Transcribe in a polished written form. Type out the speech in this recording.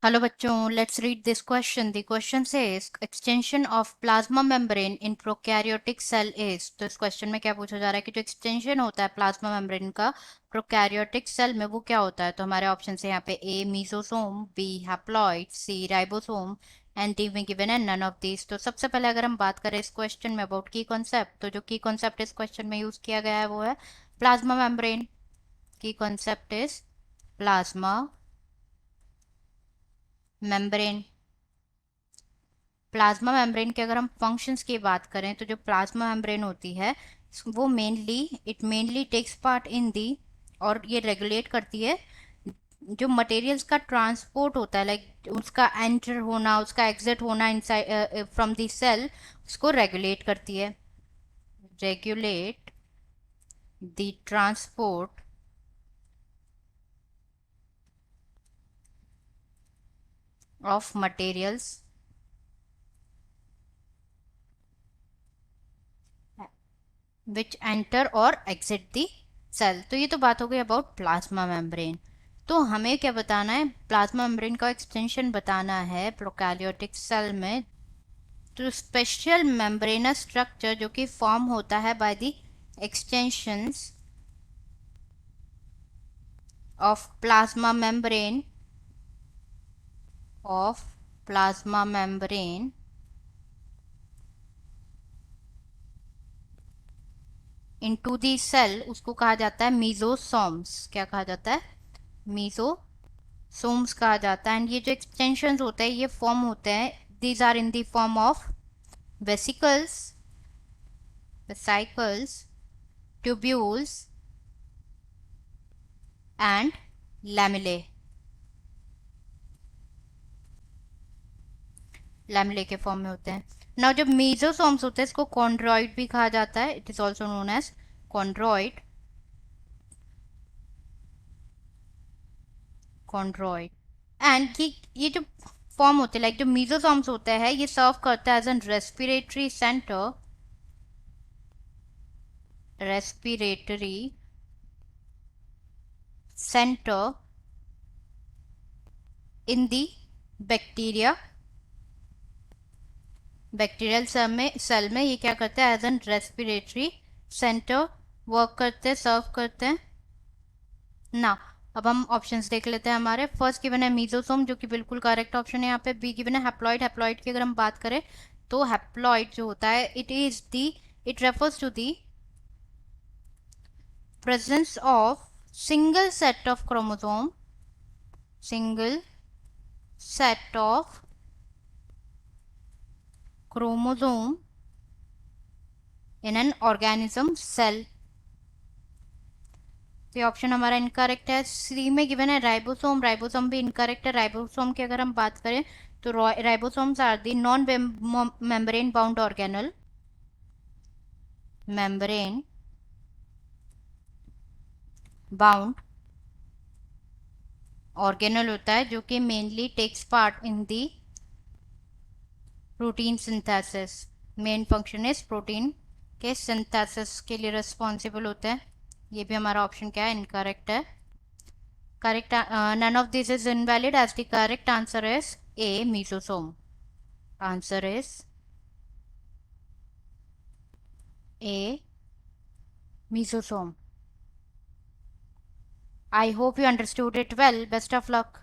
Hello बच्चों, let's read this question. The question says extension of plasma membrane in prokaryotic cell is. तो इस question में क्या पूछा जा रहा है कि जो एक्सटेंशन होता है प्लाज्मा मेम्ब्रेन का प्रोकैरियोटिक सेल में वो क्या होता है। तो हमारे ऑप्शन है यहाँ पे A mesosome, B haploid, C ribosome and D में गिवन है नन ऑफ दीज। तो सबसे पहले अगर हम बात करें इस क्वेश्चन में अबाउट की कॉन्सेप्ट, तो जो की कॉन्सेप्ट इस क्वेश्चन में यूज किया गया है वो है प्लाज्मा मेम्ब्रेन। की concept is plasma membrane. Plasma membrane के अगर हम फंक्शंस की बात करें तो जो प्लाज्मा मेम्ब्रेन होती है वो मेनली टेक्स पार्ट इन दी, और ये रेगुलेट करती है जो मटेरियल्स का ट्रांसपोर्ट होता है, लाइक उसका एंटर होना उसका एग्जिट होना इनसाइड फ्रॉम द सेल, उसको रेगुलेट करती है। Regulate the transport of materials which enter और एग्जिट दी सेल। तो ये तो बात हो गई अबाउट प्लाज्मा मेम्ब्रेन। तो हमें क्या बताना है, प्लाज्मा मेम्ब्रेन का एक्सटेंशन बताना है प्रोकैरियोटिक सेल में। तो स्पेशल मेम्ब्रेनस स्ट्रक्चर जो कि फॉर्म होता है by the extensions of plasma membrane of plasma membrane into the cell, उसको कहा जाता है मीजोसोम्स। क्या कहा जाता है? मीजोसोम्स कहा जाता है। एंड ये जो एक्सटेंशन होते हैं ये फॉर्म होते हैं, these are in the form of vesicles, vesicles, tubules and lamellae. Lamellae के फॉर्म में होते हैं। नाउ जब मीजोसोम्स होते हैं इसको कॉन्ड्रॉइड भी कहा जाता है, it is also known as chondroid. Chondroid and ये जो फॉर्म होते हैं, लाइक जो मीजोसोम्स होते हैं ये सर्व करता है as an respiratory centre, respiratory centre in the bacteria. Bacterial cell में ये क्या करते हैं, as an respiratory centre work करते हैं, सर्व करते हैं ना। अब हम ऑप्शंस देख लेते हैं। हमारे फर्स्ट गिवन है मीजोसोम, जो कि बिल्कुल करेक्ट ऑप्शन है यहाँ पे। बी गिवन है हैप्लॉइड। हैप्लॉइड की अगर हम बात करें तो हैप्लॉइड जो होता है it refers to the presence of single set of chromosome, single set of chromosome in an organism cell. तो ये ऑप्शन हमारा इनकरेक्ट है। सी में गिवन है राइबोसोम, राइबोसोम भी इनकरेक्ट है। राइबोसोम की अगर हम बात करें तो ribosomes are the non membrane bound organelle, membrane bound organelle होता है जो कि mainly takes part in the protein synthesis. Main function is protein के सिंथेसिस के लिए रिस्पॉन्सिबल होते हैं। ये भी हमारा ऑप्शन क्या है, इनकरेक्ट है। Correct. None of this is invalid as the correct answer is A, mesosome. Answer is A, mesosome. I hope you understood it well. Best of luck.